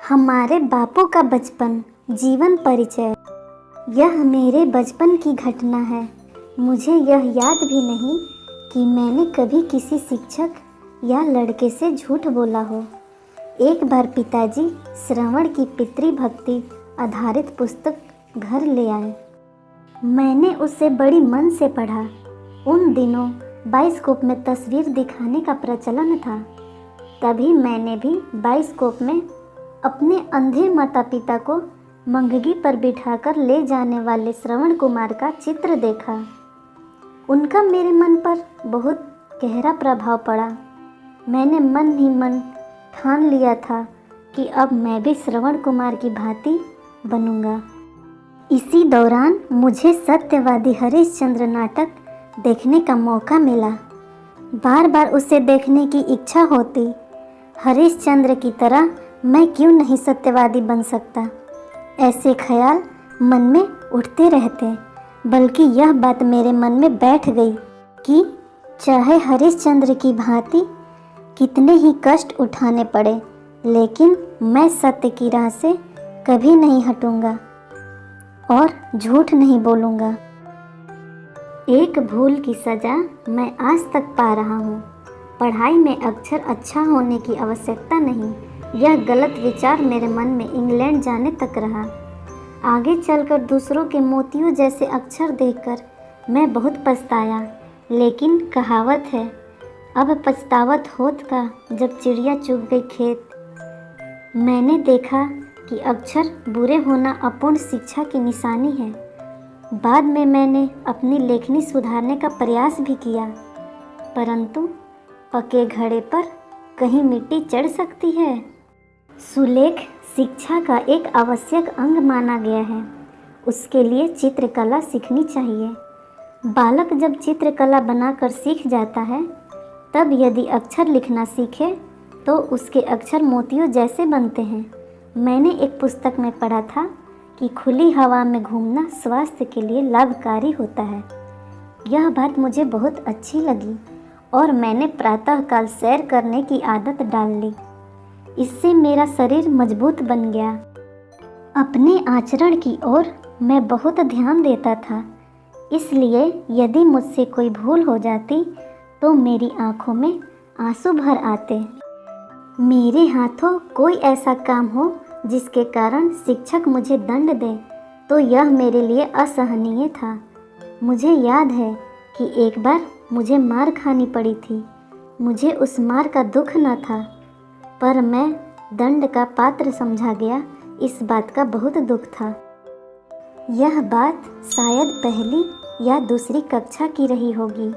हमारे बापू का बचपन जीवन परिचय। यह मेरे बचपन की घटना है। मुझे यह याद भी नहीं कि मैंने कभी किसी शिक्षक या लड़के से झूठ बोला हो। एक बार पिताजी श्रवण की पितृभक्ति आधारित पुस्तक घर ले आए। मैंने उसे बड़ी मन से पढ़ा। उन दिनों बाइस्कोप में तस्वीर दिखाने का प्रचलन था। तभी मैंने भी बाइस्कोप में अपने अंधे माता पिता को मंगगी पर बिठाकर ले जाने वाले श्रवण कुमार का चित्र देखा। उनका मेरे मन पर बहुत गहरा प्रभाव पड़ा। मैंने मन ही मन ठान लिया था कि अब मैं भी श्रवण कुमार की भांति बनूंगा। इसी दौरान मुझे सत्यवादी हरिश्चंद्र नाटक देखने का मौका मिला। बार बार उसे देखने की इच्छा होती। हरिश्चंद्र की तरह मैं क्यों नहीं सत्यवादी बन सकता, ऐसे ख्याल मन में उठते रहते। बल्कि यह बात मेरे मन में बैठ गई कि चाहे हरिश्चंद्र की भांति कितने ही कष्ट उठाने पड़े, लेकिन मैं सत्य की राह से कभी नहीं हटूंगा और झूठ नहीं बोलूँगा। एक भूल की सज़ा मैं आज तक पा रहा हूँ। पढ़ाई में अक्षर अच्छा होने की आवश्यकता नहीं, यह गलत विचार मेरे मन में इंग्लैंड जाने तक रहा। आगे चलकर दूसरों के मोतियों जैसे अक्षर देखकर मैं बहुत पछताया। लेकिन कहावत है, अब पछतावत होत का जब चिड़िया चुग गई खेत। मैंने देखा कि अक्षर बुरे होना अपूर्ण शिक्षा की निशानी है। बाद में मैंने अपनी लेखनी सुधारने का प्रयास भी किया, परंतु पके घड़े पर कहीं मिट्टी चढ़ सकती है। सुलेख शिक्षा का एक आवश्यक अंग माना गया है। उसके लिए चित्रकला सीखनी चाहिए। बालक जब चित्रकला बनाकर सीख जाता है, तब यदि अक्षर लिखना सीखे तो उसके अक्षर मोतियों जैसे बनते हैं। मैंने एक पुस्तक में पढ़ा था कि खुली हवा में घूमना स्वास्थ्य के लिए लाभकारी होता है। यह बात मुझे बहुत अच्छी लगी और मैंने प्रातःकाल सैर करने की आदत डाल ली। इससे मेरा शरीर मजबूत बन गया। अपने आचरण की ओर मैं बहुत ध्यान देता था, इसलिए यदि मुझसे कोई भूल हो जाती तो मेरी आंखों में आंसू भर आते। मेरे हाथों कोई ऐसा काम हो जिसके कारण शिक्षक मुझे दंड दे तो यह मेरे लिए असहनीय था। मुझे याद है कि एक बार मुझे मार खानी पड़ी थी। मुझे उस मार का दुख न था, पर मैं दंड का पात्र समझा गया, इस बात का बहुत दुख था। यह बात शायद पहली या दूसरी कक्षा की रही होगी।